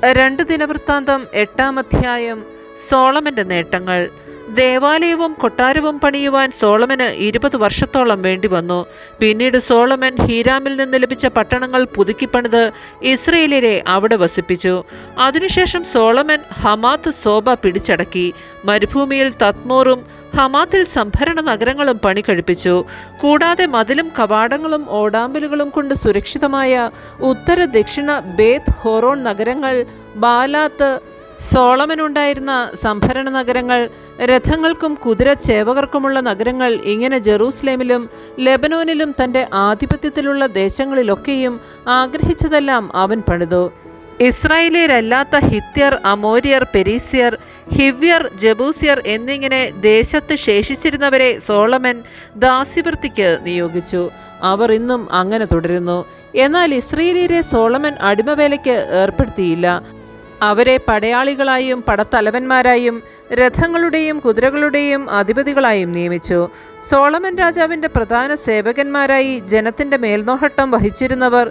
2 ദിനവൃത്താന്തം 8-ാം അധ്യായം. സോളമന്റെ നേട്ടങ്ങൾ. ദേവാലയവും കൊട്ടാരവും പണിയുവാൻ സോളമന് 20 വർഷത്തോളം വേണ്ടി വന്നു. പിന്നീട് സോളമൻ ഹീരാമിൽ നിന്ന് ലഭിച്ച പട്ടണങ്ങൾ പുതുക്കിപ്പണിത് ഇസ്രയേലിനെ അവിടെ വസിപ്പിച്ചു. അതിനുശേഷം സോളമൻ ഹമാത്ത് സോബ പിടിച്ചടക്കി. മരുഭൂമിയിൽ തത്മോറും ഹമാത്തിൽ സംഭരണ നഗരങ്ങളും പണി കഴിപ്പിച്ചു. കൂടാതെ മതിലും കവാടങ്ങളും ഓടാമ്പലുകളും കൊണ്ട് സുരക്ഷിതമായ ഉത്തര ദക്ഷിണ ബേത്ത് ഹോറോൺ നഗരങ്ങൾ, ബാലാത്ത്, സോളമനുണ്ടായിരുന്ന സംഭരണ നഗരങ്ങൾ, രഥങ്ങൾക്കും കുതിരച്ചേവകർക്കുമുള്ള നഗരങ്ങൾ, ഇങ്ങനെ ജെറൂസലേമിലും ലെബനോനിലും തൻ്റെ ആധിപത്യത്തിലുള്ള ദേശങ്ങളിലൊക്കെയും ആഗ്രഹിച്ചതെല്ലാം അവൻ പണിതു. ഇസ്രായേലിയരല്ലാത്ത ഹിത്യർ, അമോര്യർ, പെരീസ്യർ, ഹിവ്യർ, ജബൂസ്യർ എന്നിങ്ങനെ ദേശത്ത് ശേഷിച്ചിരുന്നവരെ സോളമൻ ദാസ്യവൃത്തിക്ക് നിയോഗിച്ചു. അവർ ഇന്നും അങ്ങനെ തുടരുന്നു. എന്നാൽ ഇസ്രായേലിയരെ സോളമൻ അടിമവേലയ്ക്ക് ഏർപ്പെടുത്തിയില്ല. അവരെ പടയാളികളായും പടത്തലവന്മാരായും രഥങ്ങളുടെയും കുതിരകളുടെയും അധിപതികളായും നിയമിച്ചു. സോളമൻ രാജാവിൻ്റെ പ്രധാന സേവകന്മാരായി ജനത്തിൻ്റെ മേൽനോട്ടം വഹിച്ചിരുന്നവർ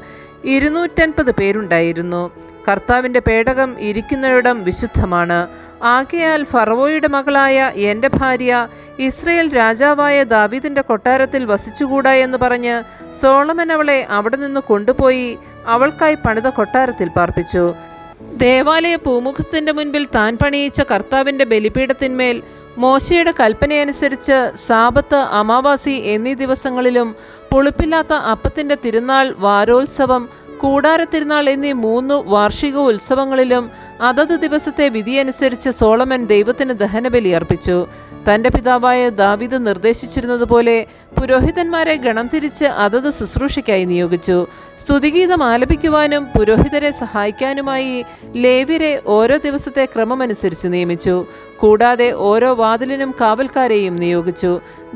250 പേരുണ്ടായിരുന്നു. കർത്താവിൻ്റെ പേടകം ഇരിക്കുന്നിടം വിശുദ്ധമാണ്. ആകയാൽ ഫറവോയുടെ മകളായ എൻ്റെ ഭാര്യ ഇസ്രയേൽ രാജാവായ ദാവീദിൻ്റെ കൊട്ടാരത്തിൽ വസിച്ചുകൂടാ എന്ന് പറഞ്ഞ് സോളമൻ അവളെ അവിടെ നിന്ന് കൊണ്ടുപോയി അവൾക്കായി പണിത കൊട്ടാരത്തിൽ പാർപ്പിച്ചു. ദേവാലയ പൂമുഖത്തിൻ്റെ മുൻപിൽ താൻ പണിയിച്ച കർത്താവിൻ്റെ ബലിപീഠത്തിന്മേൽ മോശയുടെ കൽപ്പനയനുസരിച്ച് സാബത്ത്, അമാവാസി എന്നീ ദിവസങ്ങളിലും പുളിപ്പില്ലാത്ത അപ്പത്തിൻ്റെ തിരുനാൾ, വാരോത്സവം, കൂടാരത്തിരുനാൾ എന്നീ 3 വാർഷിക ഉത്സവങ്ങളിലും അതത് ദിവസത്തെ വിധിയനുസരിച്ച് സോളമൻ ദൈവത്തിന് ദഹനബലി അർപ്പിച്ചു. തൻ്റെ പിതാവായ ദാവീദ് നിർദ്ദേശിച്ചിരുന്നതുപോലെ പുരോഹിതന്മാരെ ഗണം തിരിച്ച് അതത് ശുശ്രൂഷയ്ക്കായി നിയോഗിച്ചു. സ്തുതിഗീതം ആലപിക്കുവാനും പുരോഹിതരെ സഹായിക്കാനുമായി ലേവ്യരെ ഓരോ ദിവസത്തെ ക്രമമനുസരിച്ച് നിയമിച്ചു. കൂടാതെ ഓരോ വാതിലിനും കാവൽക്കാരെയും നിയോഗിച്ചു.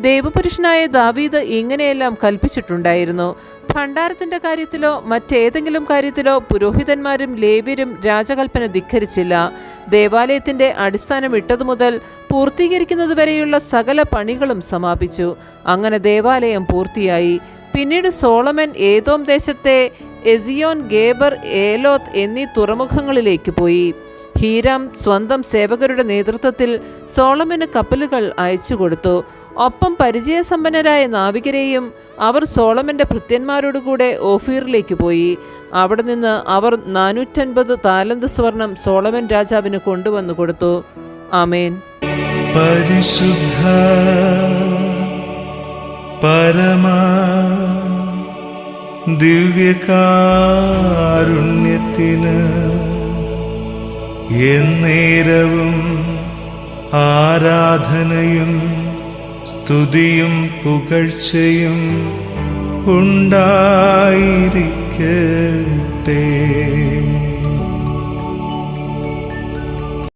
ദൈവപുരുഷനായ ദാവീദ് ഇങ്ങനെയെല്ലാം കൽപ്പിച്ചിട്ടുണ്ടായിരുന്നു. ഭണ്ഡാരത്തിൻ്റെ കാര്യത്തിലോ മറ്റേതെങ്കിലും കാര്യത്തിലോ പുരോഹിതന്മാരും ലേവ്യരും രാജകൽപ്പന ധിക്കരിച്ചില്ല. ദേവാലയത്തിൻ്റെ അടിസ്ഥാനം ഇട്ടതു മുതൽ പൂർത്തീകരിക്കുന്നതുവരെയുള്ള സകല പണികളും സമാപിച്ചു. അങ്ങനെ ദേവാലയം പൂർത്തിയായി. പിന്നീട് സോളമൻ ഏദോം ദേശത്തെ എസിയോൻ, ഗേബർ, ഏലോത്ത് എന്നീ തുറമുഖങ്ങളിലേക്ക് പോയി. ഹീരാം സ്വന്തം സേവകരുടെ നേതൃത്വത്തിൽ സോളമന് കപ്പലുകൾ അയച്ചുകൊടുത്തു. ഒപ്പം പരിചയസമ്പന്നരായ നാവികരെയും. അവർ സോളമൻ്റെ ഭൃത്യന്മാരോടുകൂടെ ഓഫീറിലേക്ക് പോയി. അവിടെ നിന്ന് അവർ 450 താലന്ത് സ്വർണം സോളമൻ രാജാവിന് കൊണ്ടുവന്നു കൊടുത്തു. ആമേൻ. പരിശുദ്ധ പരമാ ദിവ്യകാരുണ്യത്തിന് എന്നേരവും ആരാധനയും സ്തുതിയും പുകഴ്ചയും ഉണ്ടായിരിക്കട്ടെ.